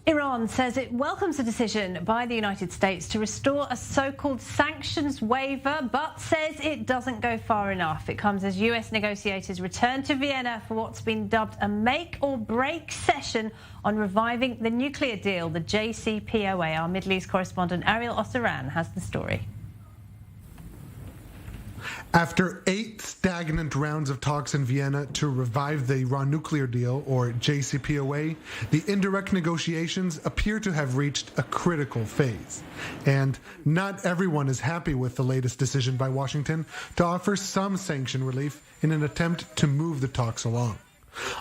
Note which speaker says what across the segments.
Speaker 1: Iran says it welcomes a decision by the United States to restore a so-called sanctions waiver, but says it doesn't go far enough. It comes as US negotiators return to Vienna for what's been dubbed a make-or-break session on reviving the nuclear deal, the JCPOA. Our Middle East correspondent Ariel Osseran has the story.
Speaker 2: After 8 stagnant rounds of talks in Vienna to revive the Iran nuclear deal, or JCPOA, the indirect negotiations appear to have reached a critical phase. And not everyone is happy with the latest decision by Washington to offer some sanction relief in an attempt to move the talks along.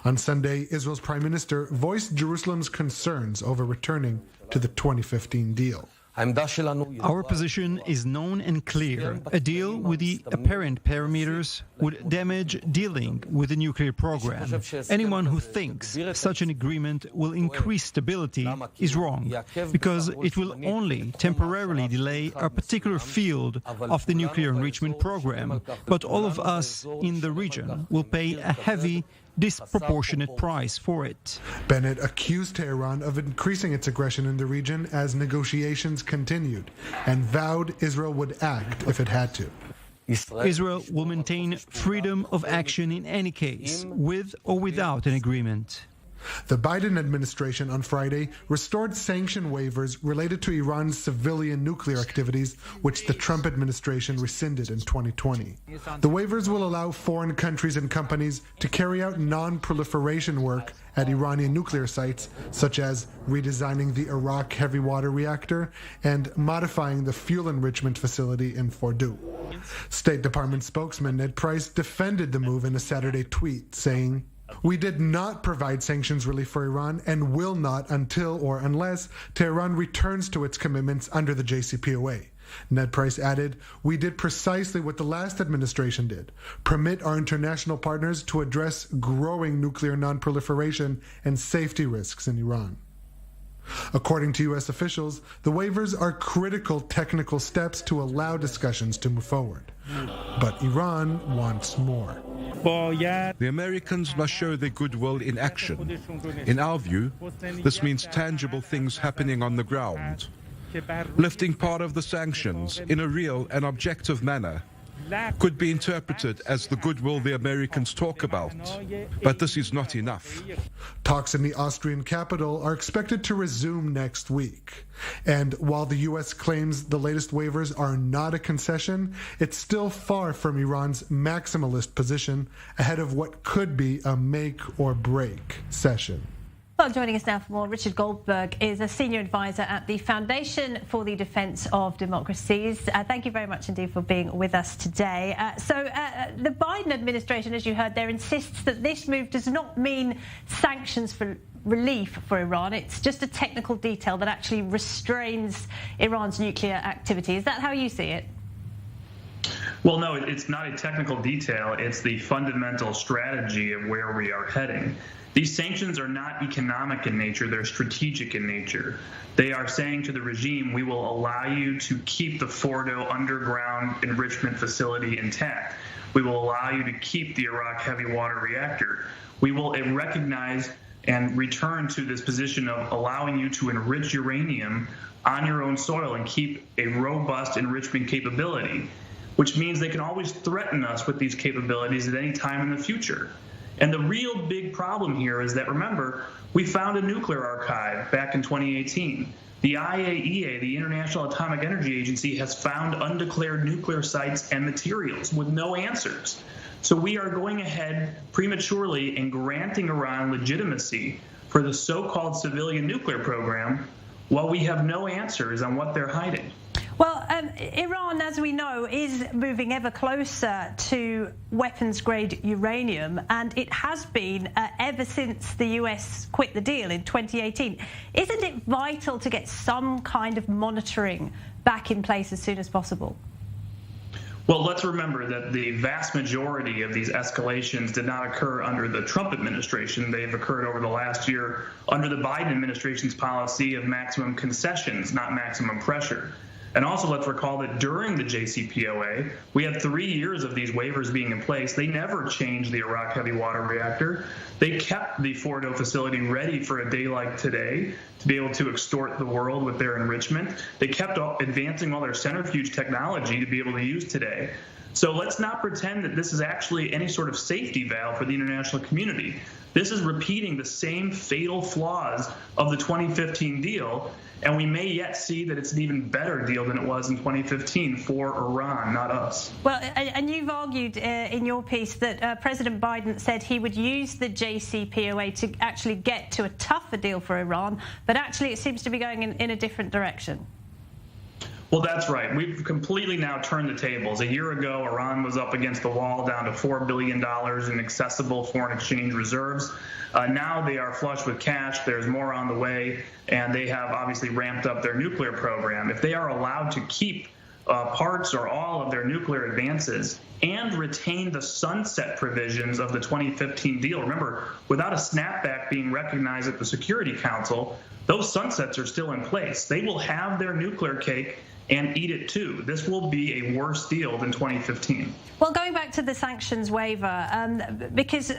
Speaker 2: On Sunday, Israel's prime minister voiced Jerusalem's concerns over returning to the 2015 deal.
Speaker 3: Our position is known and clear. A deal with the apparent parameters would damage dealing with the nuclear program. Anyone who thinks such an agreement will increase stability is wrong, because it will only temporarily delay a particular field of the nuclear enrichment program. But all of us in the region will pay a heavy, disproportionate price for it.
Speaker 2: Bennett accused Tehran of increasing its aggression in the region as negotiations continued, and vowed Israel would act if it had to.
Speaker 3: Israel will maintain freedom of action in any case, with or without an agreement.
Speaker 2: The Biden administration on Friday restored sanction waivers related to Iran's civilian nuclear activities, which the Trump administration rescinded in 2020. The waivers will allow foreign countries and companies to carry out non-proliferation work at Iranian nuclear sites, such as redesigning the Iraq heavy water reactor and modifying the fuel enrichment facility in Fordow. State Department spokesman Ned Price defended the move in a Saturday tweet, saying, "We did not provide sanctions relief for Iran and will not until or unless Tehran returns to its commitments under the JCPOA." Ned Price added, "We did precisely what the last administration did, permit our international partners to address growing nuclear non-proliferation and safety risks in Iran." According to U.S. officials, the waivers are critical technical steps to allow discussions to move forward. But Iran wants more.
Speaker 4: The Americans must show their goodwill in action. In our view, this means tangible things happening on the ground. Lifting part of the sanctions in a real and objective manner could be interpreted as the goodwill the Americans talk about, but this is not enough.
Speaker 2: Talks in the Austrian capital are expected to resume next week. And while the U.S. claims the latest waivers are not a concession, it's still far from Iran's maximalist position ahead of what could be a make-or-break session.
Speaker 1: Well, joining us now for more, Richard Goldberg is a senior advisor at the Foundation for the Defence of Democracies. Thank you very much indeed for being with us today. The Biden administration, as you heard there, insists that this move does not mean sanctions for relief for Iran. It's just a technical detail that actually restrains Iran's nuclear activity. Is that how you see it?
Speaker 5: Well, no, it's not a technical detail. It's the fundamental strategy of where we are heading. These sanctions are not economic in nature, they're strategic in nature. They are saying to the regime, we will allow you to keep the Fordow underground enrichment facility intact. We will allow you to keep the Iraq heavy water reactor. We will recognize and return to this position of allowing you to enrich uranium on your own soil and keep a robust enrichment capability, which means they can always threaten us with these capabilities at any time in the future. And the real big problem here is that, remember, we found a nuclear archive back in 2018. The IAEA, the International Atomic Energy Agency, has found undeclared nuclear sites and materials with no answers. So we are going ahead prematurely and granting Iran legitimacy for the so-called civilian nuclear program while we have no answers on what they're hiding.
Speaker 1: Well, Iran, as we know, is moving ever closer to weapons-grade uranium, and it has been ever since the US quit the deal in 2018. Isn't it vital to get some kind of monitoring back in place as soon as possible?
Speaker 5: Well, let's remember that the vast majority of these escalations did not occur under the Trump administration. They've occurred over the last year under the Biden administration's policy of maximum concessions, not maximum pressure. And also, let's recall that during the JCPOA, we had 3 years of these waivers being in place. They never changed the Iraq heavy water reactor. They kept the Fordo facility ready for a day like today to be able to extort the world with their enrichment. They kept advancing all their centrifuge technology to be able to use today. So let's not pretend that this is actually any sort of safety valve for the international community. This is repeating the same fatal flaws of the 2015 deal, and we may yet see that it's an even better deal than it was in 2015 for Iran, not us.
Speaker 1: Well, and you've argued in your piece that President Biden said he would use the JCPOA to actually get to a tougher deal for Iran, but actually it seems to be going in a different direction.
Speaker 5: Well, that's right. We've completely now turned the tables. A year ago, Iran was up against the wall, down to $4 billion in accessible foreign exchange reserves. Now they are flush with cash. There's more on the way, and they have obviously ramped up their nuclear program. If they are allowed to keep parts or all of their nuclear advances and retain the sunset provisions of the 2015 deal. Remember, without a snapback being recognized at the Security Council, those sunsets are still in place. They will have their nuclear cake and eat it too. This will be a worse deal than 2015.
Speaker 1: Well, going back to the sanctions waiver, because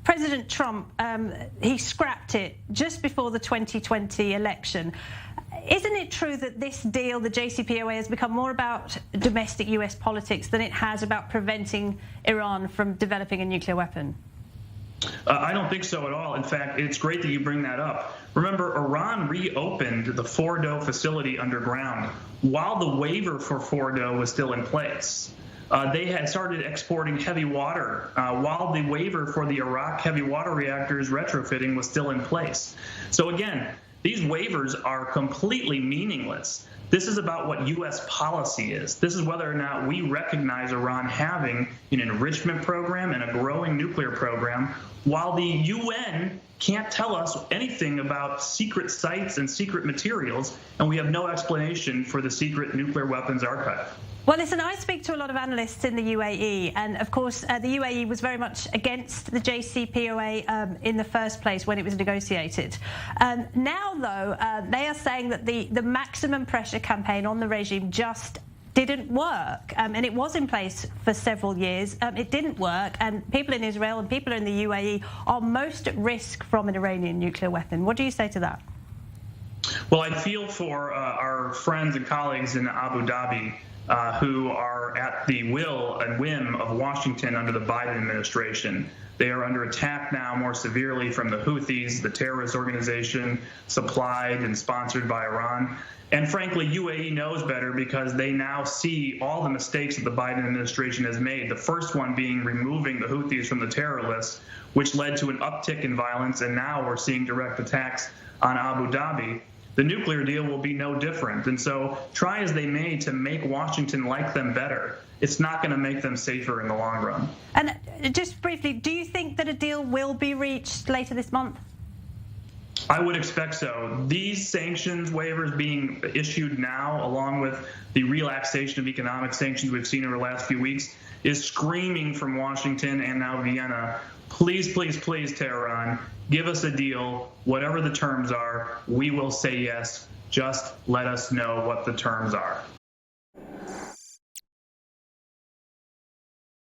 Speaker 1: President Trump, he scrapped it just before the 2020 election. Isn't it true that this deal, the JCPOA, has become more about domestic US politics than it has about preventing Iran from developing a nuclear weapon?
Speaker 5: I don't think so at all. In fact, it's great that you bring that up. Remember, Iran reopened the Fordo facility underground while the waiver for Fordo was still in place. They had started exporting heavy water while the waiver for the Iraq heavy water reactors retrofitting was still in place. So again, these waivers are completely meaningless. This is about what U.S. policy is. This is whether or not we recognize Iran having an enrichment program and a growing nuclear program, while the UN can't tell us anything about secret sites and secret materials, and we have no explanation for the secret nuclear weapons archive.
Speaker 1: Well, listen, I speak to a lot of analysts in the UAE, and of course, the UAE was very much against the JCPOA in the first place when it was negotiated. Now, though, they are saying that the maximum pressure campaign on the regime just didn't work, and it was in place for several years. It didn't work, and people in Israel and people in the UAE are most at risk from an Iranian nuclear weapon. What do you say to that?
Speaker 5: Well, I feel for our friends and colleagues in Abu Dhabi who are at the will and whim of Washington under the Biden administration. They are under attack now more severely from the Houthis, the terrorist organization supplied and sponsored by Iran. And frankly, UAE knows better because they now see all the mistakes that the Biden administration has made. The first one being removing the Houthis from the terror list, which led to an uptick in violence. And now we're seeing direct attacks on Abu Dhabi. The nuclear deal will be no different. And so try as they may to make Washington like them better, it's not going to make them safer in the long run.
Speaker 1: And just briefly, do you think that a deal will be reached later this month?
Speaker 5: I would expect so. These sanctions waivers being issued now, along with the relaxation of economic sanctions we've seen over the last few weeks, is screaming from Washington and now Vienna, please, please, please, Tehran, give us a deal. Whatever the terms are, we will say yes. Just let us know what the terms are.